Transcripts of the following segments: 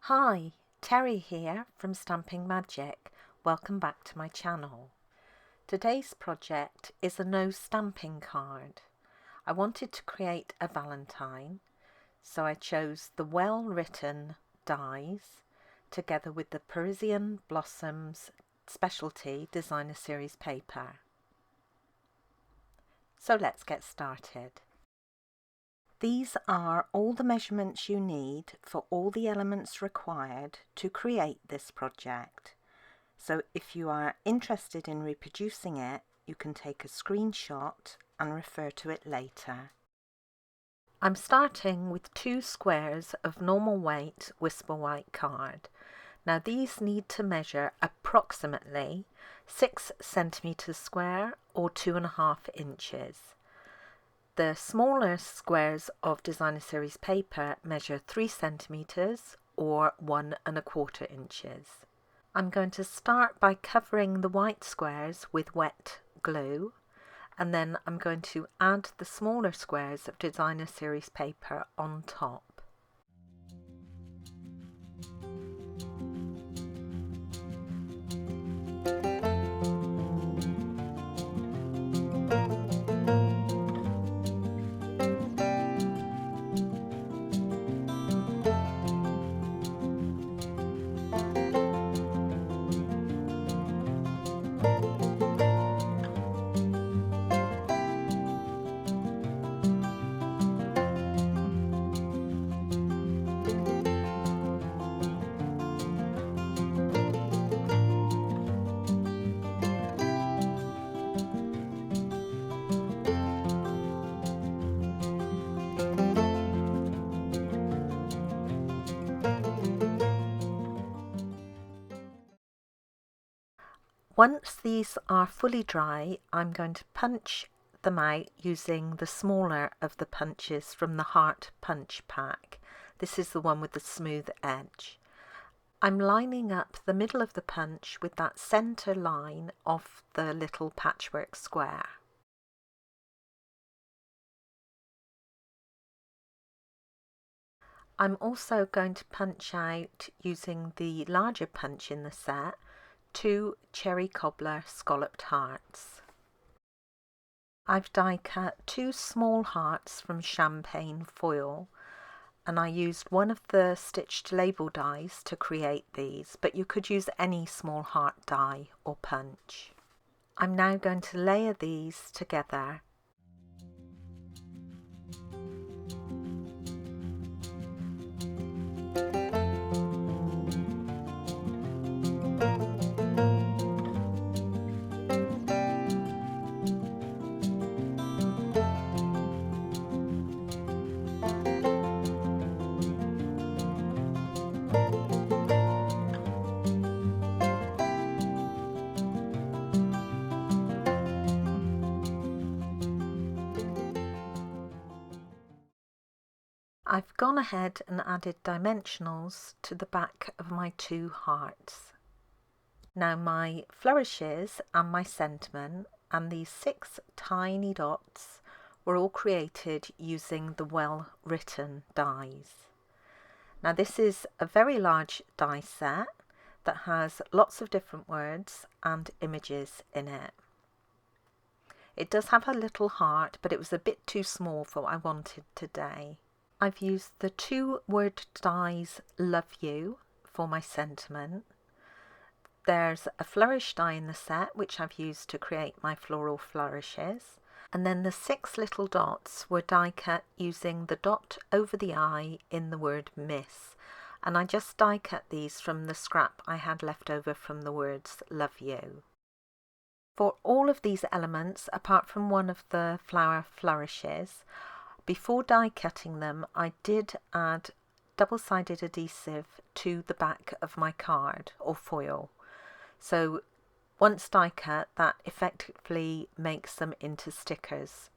Hi, Teri here from Stamping Magic. Welcome back to my channel. Today's project is a no stamping card. I wanted to create a Valentine, so I chose the Well Written Dies together with the Parisian Blossoms Specialty Designer Series paper. So let's get started. These are all the measurements you need for all the elements required to create this project. So if you are interested in reproducing it, you can take a screenshot and refer to it later. I'm starting with 2 squares of normal weight Whisper White card. Now these need to measure approximately 6 centimeters square or 2.5 inches. The smaller squares of Designer Series paper measure 3 centimeters or 1.25 inches. I'm going to start by covering the white squares with wet glue, and then I'm going to add the smaller squares of Designer Series paper on top. Once these are fully dry, I'm going to punch them out using the smaller of the punches from the Heart Punch Pack. This is the one with the smooth edge. I'm lining up the middle of the punch with that center line of the little patchwork square. I'm also going to punch out, using the larger punch in the set, 2 cherry cobbler scalloped hearts. I've die cut 2 small hearts from champagne foil, and I used one of the stitched label dies to create these, but you could use any small heart die or punch. I'm now going to layer these together. I've gone ahead and added dimensionals to the back of my 2 hearts. Now my flourishes and my sentiment and these 6 tiny dots were all created using the Well Written dies. Now this is a very large die set that has lots of different words and images in it. It does have a little heart, but it was a bit too small for what I wanted today. I've used the 2 word dies Love You for my sentiment. There's a flourish die in the set which I've used to create my floral flourishes, and then the 6 little dots were die cut using the dot over the I in the word miss, and I just die cut these from the scrap I had left over from the words Love You. For all of these elements, apart from one of the flower flourishes, before die cutting them, I did add double-sided adhesive to the back of my card or foil. So once die cut, that effectively makes them into stickers.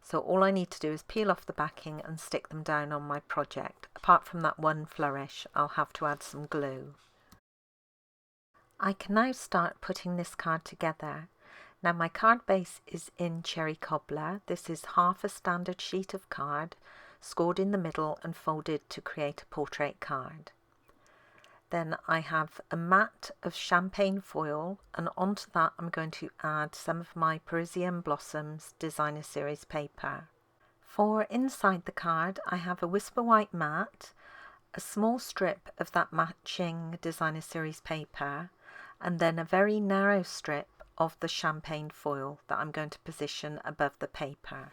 So all I need to do is peel off the backing and stick them down on my project. Apart from that one flourish, I'll have to add some glue. I can now start putting this card together. Now my card base is in cherry cobbler. This is half a standard sheet of card, scored in the middle and folded to create a portrait card. Then I have a mat of champagne foil, and onto that I'm going to add some of my Parisian Blossoms Designer Series paper. For inside the card, I have a Whisper White mat, a small strip of that matching Designer Series paper, and then a very narrow strip of the champagne foil that I'm going to position above the paper.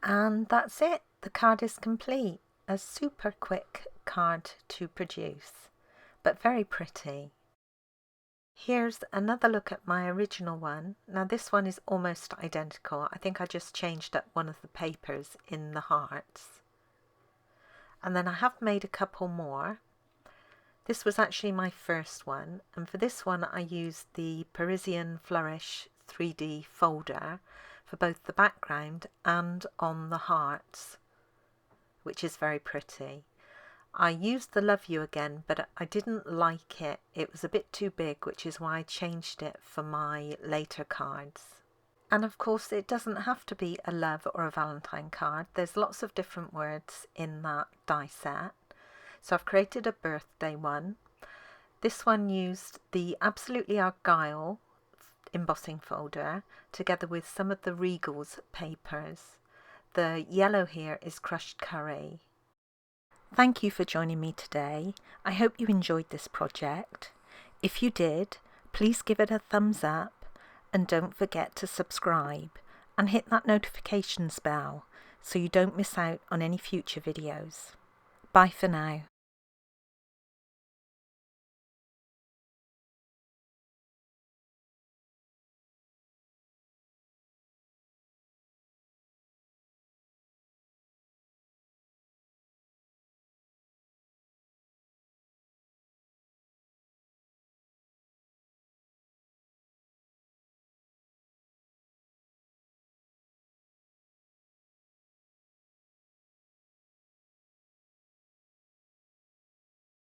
And that's it, the card is complete. A super quick card to produce, but very pretty. Here's another look at my original one. Now this one is almost identical. I think I just changed up one of the papers in the hearts. And then I have made a couple more. This was actually my first one, and for this one I used the Parisian Flourish 3D folder for both the background and on the hearts, which is very pretty. I used the Love You again, but I didn't like it. It was a bit too big, which is why I changed it for my later cards. And of course, it doesn't have to be a love or a Valentine card. There's lots of different words in that die set. So I've created a birthday one. This one used the Absolutely Argyle embossing folder together with some of the Regal's papers. The yellow here is crushed curry. Thank you for joining me today. I hope you enjoyed this project. If you did, please give it a thumbs up and don't forget to subscribe and hit that notifications bell so you don't miss out on any future videos. Bye for now.